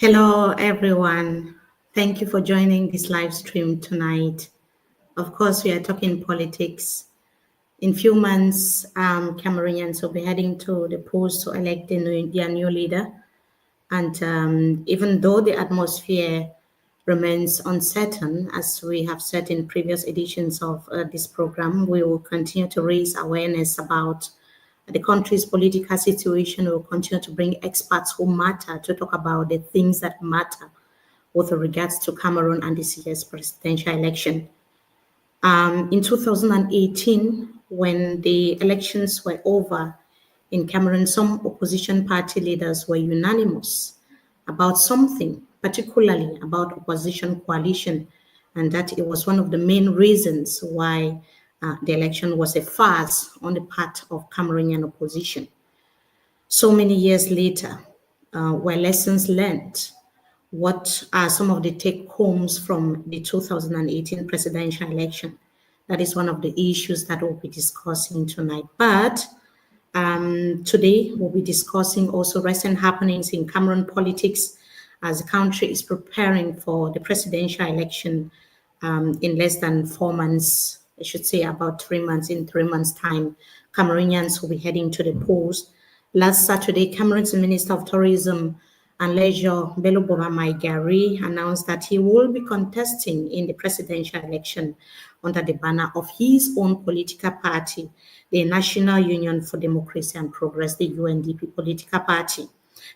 Hello, everyone. Thank you for joining this live stream tonight. Of course, we are talking politics. In few months, Cameroonians will be heading to the polls to elect their new leader. And even though the atmosphere remains uncertain, as we have said in previous editions of this program, we will continue to raise awareness about the country's political situation. We will continue to bring experts who matter to talk about the things that matter with regards to Cameroon and this year's presidential election. In 2018, when the elections were over in Cameroon, some opposition party leaders were unanimous about something, particularly about opposition coalition, and that it was one of the main reasons why the election was a farce on the part of Cameroonian opposition. So many years later, were lessons learned? What are some of the take homes from the 2018 presidential election? That is one of the issues that we'll be discussing tonight. But today we'll be discussing also recent happenings in Cameroon politics as the country is preparing for the presidential election in less than 4 months. I should say about 3 months. In 3 months' time, Cameroonians will be heading to the polls. Last Saturday, Cameroon's Minister of Tourism and Leisure, Bello Maigari, announced that he will be contesting in the presidential election under the banner of his own political party, the National Union for Democracy and Progress, the UNDP political party.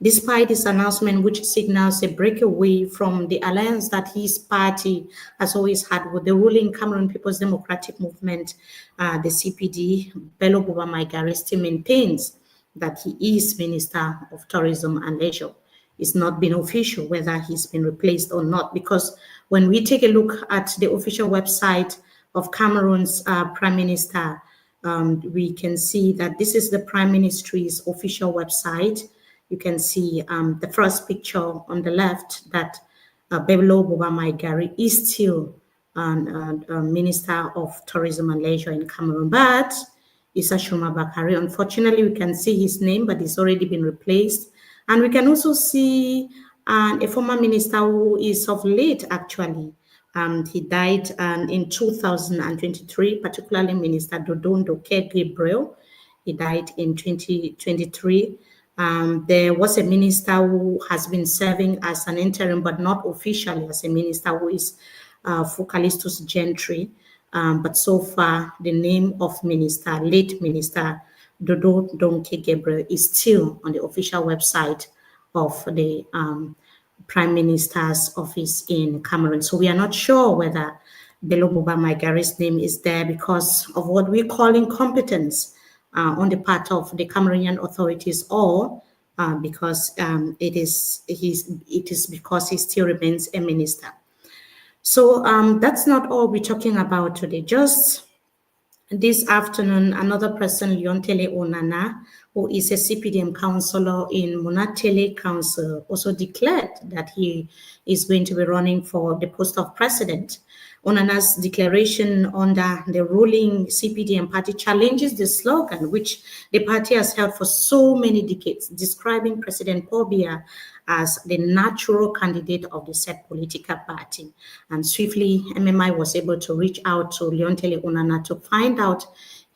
Despite this announcement, which signals a breakaway from the alliance that his party has always had with the ruling Cameroon People's Democratic Movement, the CPD, Bello Maigari still maintains that he is Minister of Tourism and Leisure. It's not been official whether he's been replaced or not, because when we take a look at the official website of Cameroon's Prime Minister, we can see that this is the Prime Ministry's official website. You can see the first picture on the left that Bello Maigari is still Minister of Tourism and Leisure in Cameroon, but Issa Shuma Bakari, unfortunately, we can see his name, but it's already been replaced. And we can also see a former minister who is of late, actually. He died in 2023, particularly Minister Dodondo Gabriel. He died in 2023. There was a minister who has been serving as an interim, but not officially as a minister, who is Focalistus Gentry. But so far, the name of late Minister Dodo Donke Gabriel is still on the official website of the Prime Minister's office in Cameroon. So we are not sure whether Bello Maigari's name is there because of what we call incompetence on the part of the Cameroonian authorities, or because it is because he still remains a minister. So that's not all we're talking about today. Just this afternoon, another person, Leontele Onana, who is a CPDM councillor in Monatele Council, also declared that he is going to be running for the post of president. Onana's declaration under the ruling CPDM party challenges the slogan which the party has held for so many decades, describing President Paul Biya as the natural candidate of the said political party. And swiftly, MMI was able to reach out to Leontele Onana to find out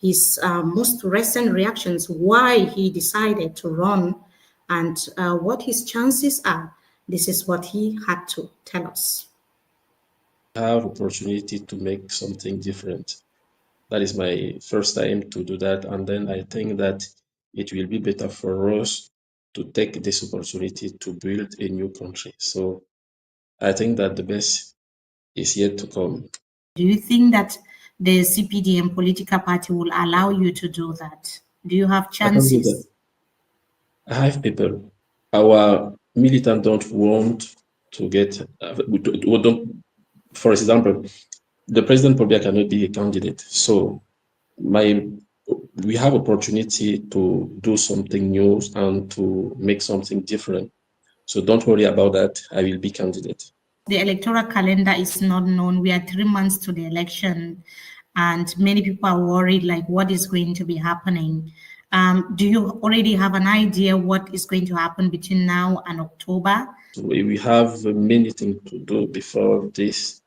his most recent reactions, why he decided to run, and what his chances are. This is what he had to tell us. Have opportunity to make something different. That is my first time to do that, and then I think that it will be better for us to take this opportunity to build a new country. So I think that the best is yet to come. Do you think that the CPDM political party will allow you to do that? Do you have chances? I have people. Our militants don't want to get, for example, the President probably cannot be a candidate. So we have opportunity to do something new and to make something different. So don't worry about that. I will be candidate. The electoral calendar is not known. We are 3 months to the election, and many people are worried, like what is going to be happening. Do you already have an idea what is going to happen between now and October? We have many things to do before this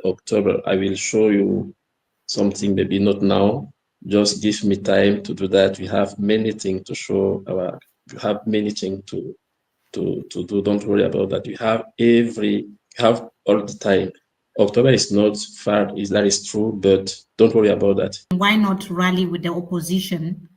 October. I will show you something, maybe not now. Just give me time to do that. We have many things to show. We have many things to do. Don't worry about that. We have all the time. October is not far, that is true, but don't worry about that. Why not rally with the opposition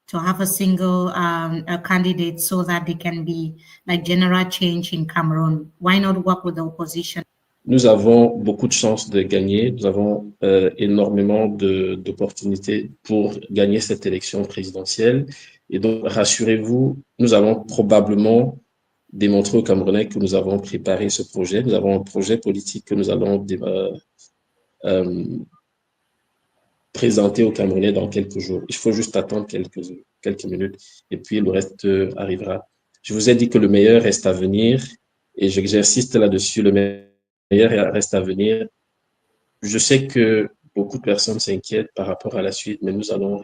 to have a single a candidate so that they can be like general change in Cameroon? Why not work with the opposition? Nous avons beaucoup de chances de gagner. Nous avons énormément d'opportunités pour gagner cette élection présidentielle. Et donc, rassurez-vous, nous allons probablement démontrer aux Camerounais que nous avons préparé ce projet. Nous avons un projet politique que nous allons présenter aux Camerounais dans quelques jours. Il faut juste attendre quelques minutes et puis le reste arrivera. Je vous ai dit que le meilleur reste à venir et j'insiste là-dessus, le meilleur reste à venir. Je sais que beaucoup de personnes s'inquiètent par rapport à la suite, mais nous allons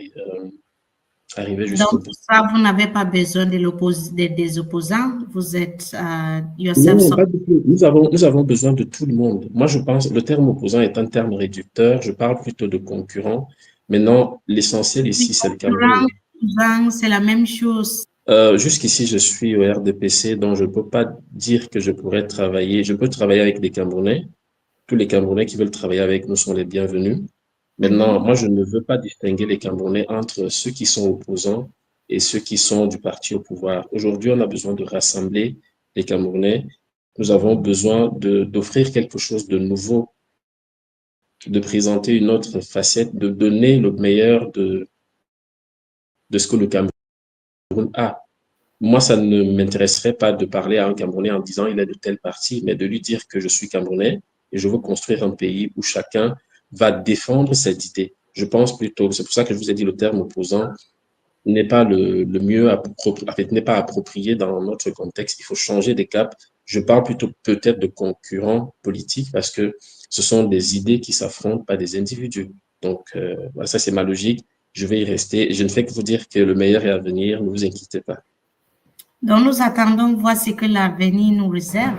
arriver jusqu'au Donc, bout. ça, vous n'avez pas besoin des opposants, vous êtes yourself. Non, pas du tout. Nous avons besoin de tout le monde. Moi, je pense, le terme opposant est un terme réducteur. Je parle plutôt de concurrent. Maintenant, l'essentiel ici, c'est le Cameroun. C'est la même chose. Jusqu'ici, je suis au RDPC, donc je ne peux pas dire que je pourrais travailler. Je peux travailler avec des Camerounais. Tous les Camerounais qui veulent travailler avec nous sont les bienvenus. Maintenant, moi, je ne veux pas distinguer les Camerounais entre ceux qui sont opposants et ceux qui sont du parti au pouvoir. Aujourd'hui, on a besoin de rassembler les Camerounais. Nous avons besoin d'offrir quelque chose de nouveau, de présenter une autre facette, de donner le meilleur de ce que le Cameroun a. Moi, ça ne m'intéresserait pas de parler à un Camerounais en disant il est de tel parti, mais de lui dire que je suis Camerounais et je veux construire un pays où chacun va défendre ses idées. Je pense plutôt, c'est pour ça que je vous ai dit le terme opposant n'est pas le mieux, en fait, n'est pas approprié dans notre contexte. Il faut changer des caps. Je parle plutôt peut-être de concurrents politiques parce que ce sont des idées qui s'affrontent, pas des individus. Donc, voilà, ça, c'est ma logique. Je vais y rester. Je ne fais que vous dire que le meilleur est à venir. Ne vous inquiétez pas. Donc, nous attendons voir ce que l'avenir nous réserve.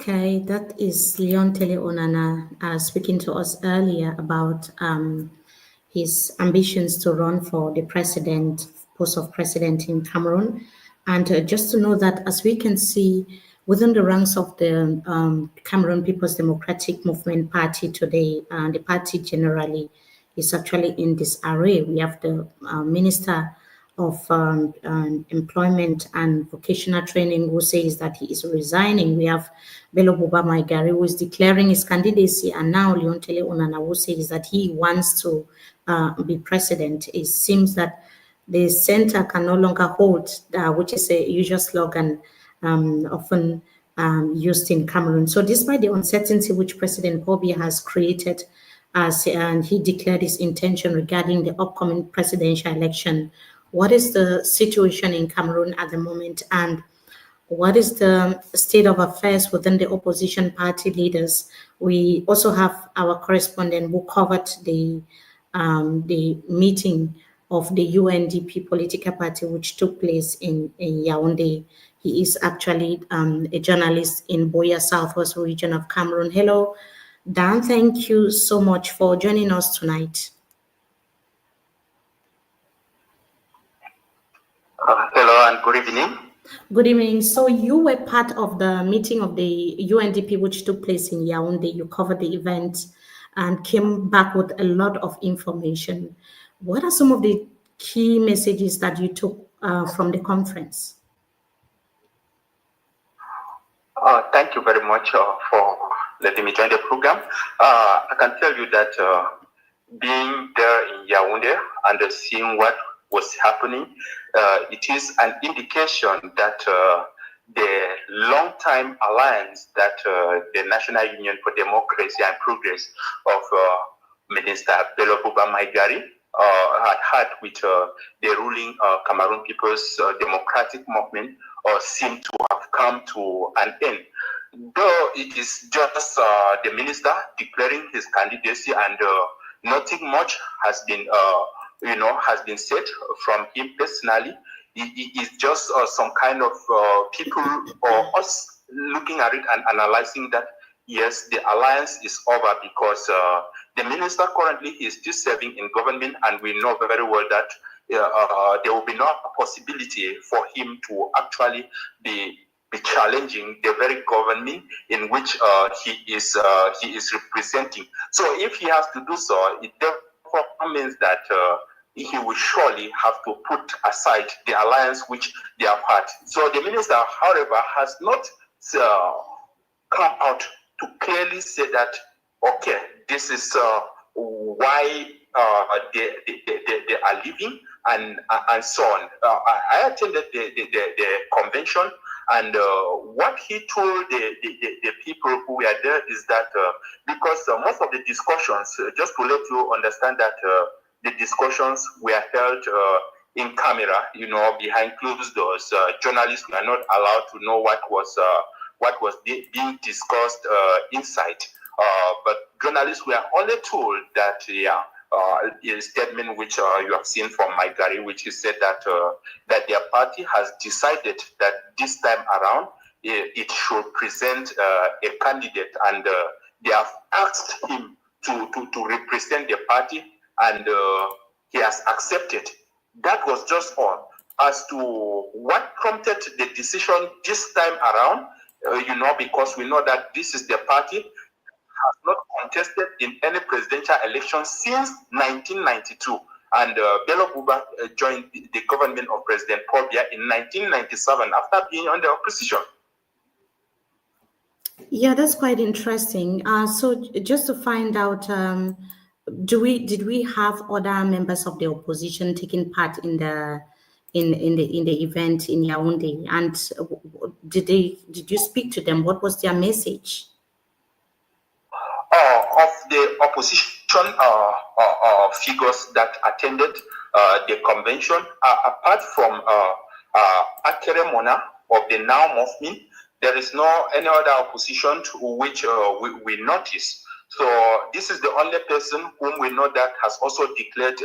Okay, that is Leon Tele Onana speaking to us earlier about his ambitions to run for the post of president in Cameroon. And just to know that, as we can see within the ranks of the Cameroon People's Democratic Movement Party today, the party generally is actually in disarray. We have the Minister of Employment and Vocational Training who says that he is resigning. We have Bello Buba Maigari who is declaring his candidacy, and now Leon Tele Onana who says that he wants to be president. It seems that the center can no longer hold, which is a usual slogan often used in Cameroon. So despite the uncertainty which President Paul Biya has created, and he declared his intention regarding the upcoming presidential election, what is the situation in Cameroon at the moment, and what is the state of affairs within the opposition party leaders? We also have our correspondent who covered the meeting of the UNDP political party, which took place in Yaoundé. He is actually a journalist in Boya, Southwest region of Cameroon. Hello, Dan. Thank you so much for joining us tonight. Hello and good evening. Good evening. So you were part of the meeting of the UNDP, which took place in Yaoundé. You covered the event and came back with a lot of information. What are some of the key messages that you took from the conference? Thank you very much for letting me join the program. I can tell you that being there in Yaoundé and seeing what was happening, it is an indication that the long-time alliance that the National Union for Democracy and Progress of Minister Bello Buba Maigari had had with the ruling Cameroon People's Democratic Movement seem to have come to an end. Though it is just the minister declaring his candidacy, and nothing much has been said from him personally. It is just some kind of people or us looking at it and analyzing that yes, the alliance is over because the minister currently is still serving in government, and we know very well that there will be no possibility for him to actually be challenging the very government in which he is representing. So if he has to do so, it therefore means that he will surely have to put aside the alliance which they have had. So the minister, however, has not come out to clearly say that, okay, this is why they are leaving and so on. I attended the convention, and what he told the people who were there is that because most of the discussions, just to let you understand that the discussions were held in camera, behind closed doors. Journalists were not allowed to know what was being discussed inside. But journalists were only told that, a statement which you have seen from Maigari, which he said that that their party has decided that this time around it should present a candidate, and they have asked him to represent the party, and he has accepted. That was just all. As to what prompted the decision this time around, because we know that this is the party has not contested in any presidential election since 1992. And Bello Buba joined the government of President Paul Biya in 1997 after being under opposition. Yeah, that's quite interesting. So just to find out, did we have other members of the opposition taking part in the event in Yaoundé? And did you speak to them? What was their message? Of the opposition figures that attended the convention, apart from Akere Mona of the Now movement, there is no any other opposition to which we notice. So this is the only person whom we know that has also declared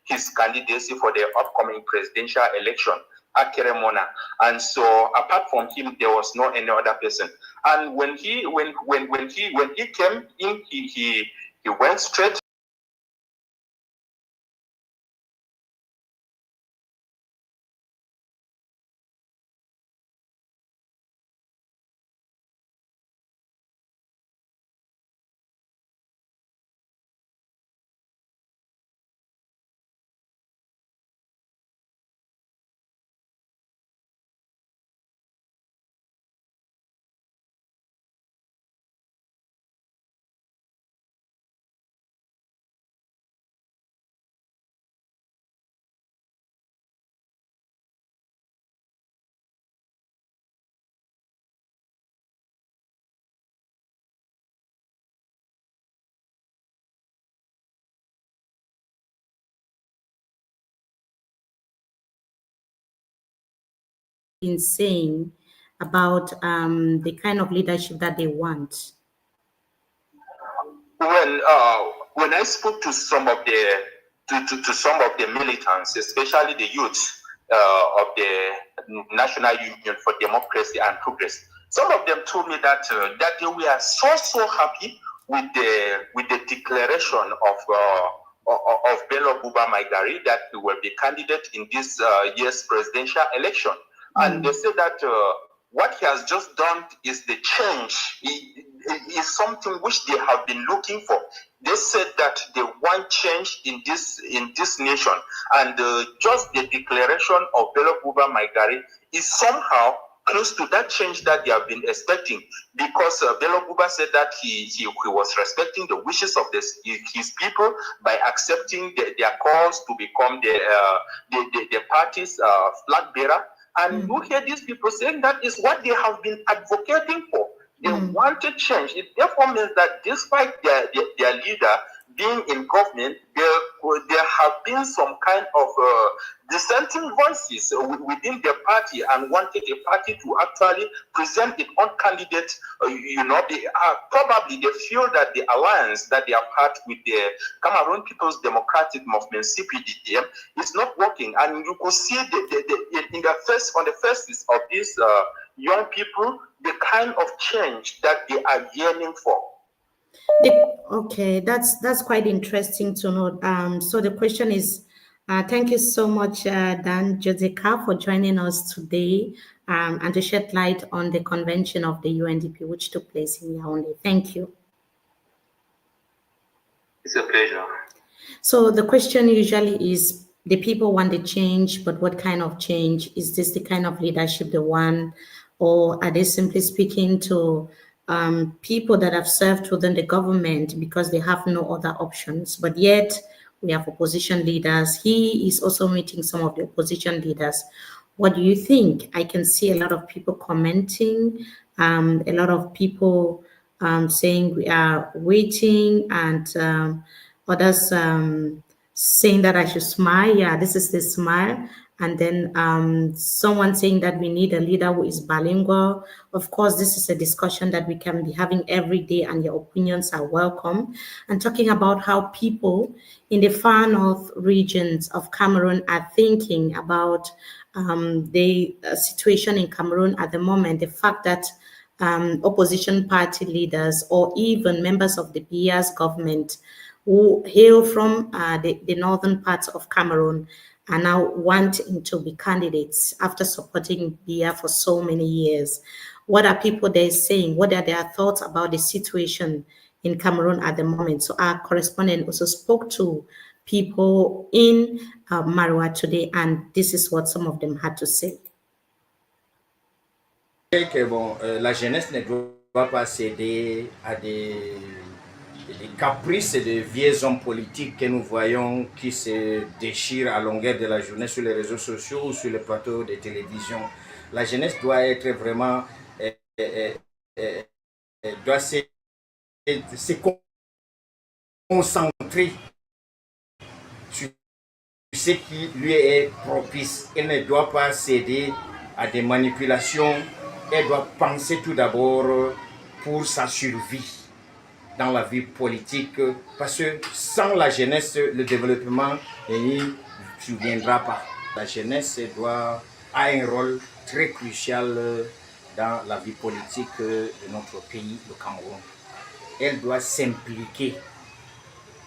his candidacy for the upcoming presidential election, Akere Mona. And so apart from him, there was no any other person. And when he came in, he went straight been saying about the kind of leadership that they want? When I spoke to some of the militants, especially the youth of the National Union for Democracy and Progress, some of them told me that that they were so happy with the declaration of Bello Buba Maigari that he will be candidate in this year's presidential election. And they said that what he has just done is the change. It is something which they have been looking for. They said that they want change in this nation, and just the declaration of Bello Buba Maigari is somehow close to that change that they have been expecting, because Bello Buba said that he was respecting the wishes of his people by accepting their calls to become the party's flag bearer. And you hear these people saying that is what they have been advocating for. They wanted change. It therefore means that despite their leader being in government, there have been some kind of dissenting voices within the party and wanted the party to actually present its own candidate. Probably they feel that the alliance that they have had with the Cameroon People's Democratic Movement (CPDM) is not working, and you could see in the face on the faces of these young people the kind of change that they are yearning for. Okay, that's quite interesting to know. So the question is, thank you so much, Dan Joseka, for joining us today and to shed light on the convention of the UNDP, which took place in Yaoundé. Thank you. It's a pleasure. So the question usually is, the people want the change, but what kind of change? Is this the kind of leadership they want, or are they simply speaking to people that have served within the government because they have no other options? But yet we have opposition leaders. He is also meeting some of the opposition leaders. What do you think? I can see a lot of people commenting, a lot of people saying we are waiting, and others saying that I should smile. Yeah, this is the smile. And then someone saying that we need a leader who is bilingual. Of course, this is a discussion that we can be having every day, and your opinions are welcome. And talking about how people in the far north regions of Cameroon are thinking about the situation in Cameroon at the moment, the fact that opposition party leaders or even members of the Bia's government who hail from the northern parts of Cameroon are now wanting to be candidates after supporting Bia for so many years. What are people there saying? What are their thoughts about the situation in Cameroon at the moment? So our correspondent also spoke to people in Marwa today, and this is what some of them had to say. Que bon, la jeunesse ne doit pas céder à des caprices et des vieux hommes politiques que nous voyons qui se déchirent à longueur de la journée sur les réseaux sociaux ou sur les plateaux de télévision. La jeunesse doit être vraiment doit se concentrer sur ce qui lui est propice. Elle ne doit pas céder à des manipulations. Elle doit penser tout d'abord pour sa survie dans la vie politique, parce que sans la jeunesse, le développement ne surviendra pas. La jeunesse a un rôle très crucial dans la vie politique de notre pays, le Cameroun. Elle doit s'impliquer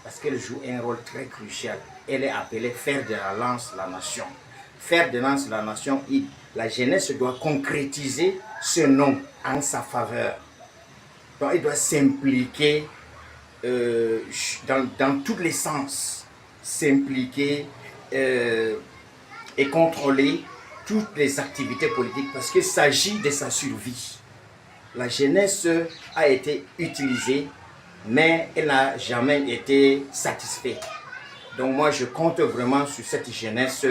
parce qu'elle joue un rôle très crucial. Elle est appelée faire de la lance la nation. Faire de lance la nation, la jeunesse doit concrétiser ce nom en sa faveur. Donc, elle doit s'impliquer dans tous les sens, s'impliquer et contrôler toutes les activités politiques parce qu'il s'agit de sa survie. La jeunesse a été utilisée, mais elle n'a jamais été satisfaite. Donc moi, je compte vraiment sur cette jeunesse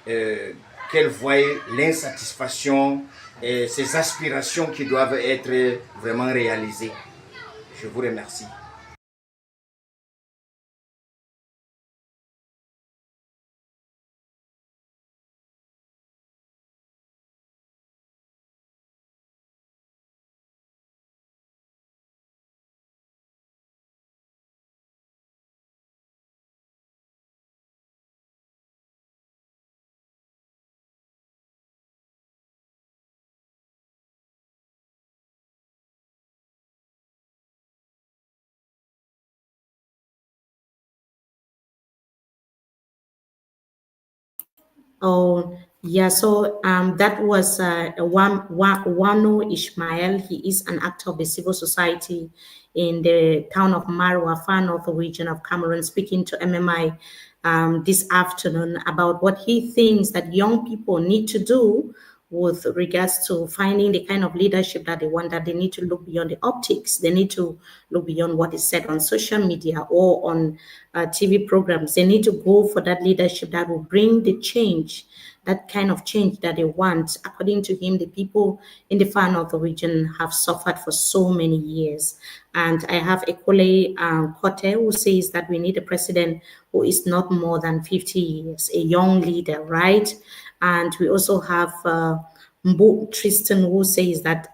qu'elle voie l'insatisfaction et ses aspirations qui doivent être vraiment réalisées. Je vous remercie. Oh, yeah. So that was Wano Ishmael. He is an actor of the civil society in the town of Marwa, far north region of Cameroon, speaking to MMI this afternoon about what he thinks that young people need to do with regards to finding the kind of leadership that they want, that they need to look beyond the optics. They need to look beyond what is said on social media or on TV programs. They need to go for that leadership that will bring the change, that kind of change that they want. According to him, the people in the far north region have suffered for so many years. And I have Ekole Kote, who says that we need a president who is not more than 50 years, a young leader, right? And we also have Mbu Tristan, who says that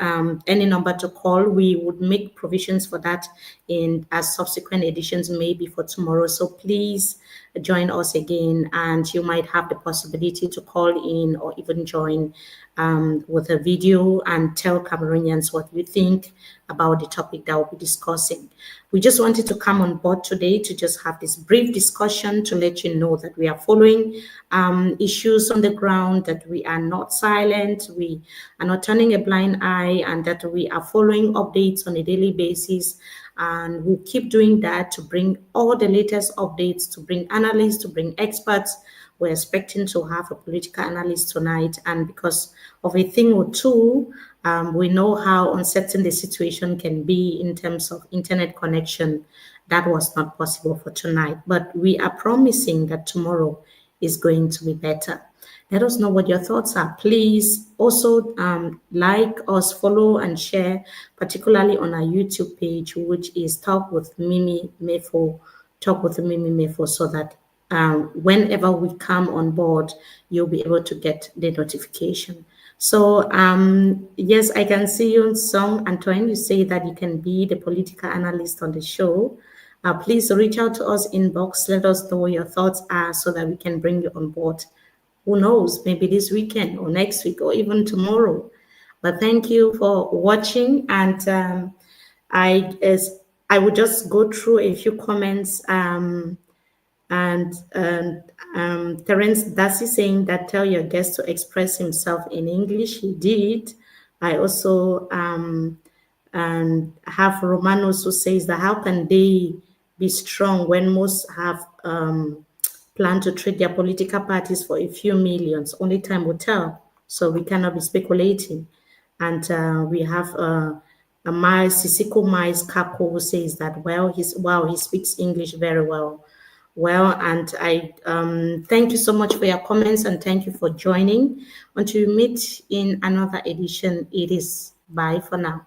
any number to call, we would make provisions for that in as subsequent editions, maybe for tomorrow. So please join us again, and you might have the possibility to call in or even join with a video and tell Cameroonians what you think about the topic that we'll be discussing. We just wanted to come on board today to just have this brief discussion to let you know that we are following issues on the ground, that we are not silent, we are not turning a blind eye, and that we are following updates on a daily basis. And we'll keep doing that to bring all the latest updates, to bring analysts, to bring experts. We're expecting to have a political analyst tonight, and because of a thing or two, we know how uncertain the situation can be in terms of internet connection. That was not possible for tonight, but we are promising that tomorrow is going to be better. Let us know what your thoughts are. Please also like us, follow and share, particularly on our YouTube page, which is Talk with Mimi Mefo, Talk with Mimi Mefo, so that whenever we come on board, you'll be able to get the notification. So yes, I can see you, Song Antoine. You say that you can be the political analyst on the show. Please reach out to us inbox. Let us know what your thoughts are so that we can bring you on board. Who knows, maybe this weekend or next week or even tomorrow. But thank you for watching. And I would just go through a few comments. And Terence Darcy saying that tell your guest to express himself in English. He did. I also have Romanos who says that how can they be strong when most have planned to trade their political parties for a few millions? Only time will tell. So we cannot be speculating. And we have Sisiko Mais Kako who says that, well, he speaks English very well. Well, and I thank you so much for your comments and thank you for joining. Until we meet in another edition, it is bye for now.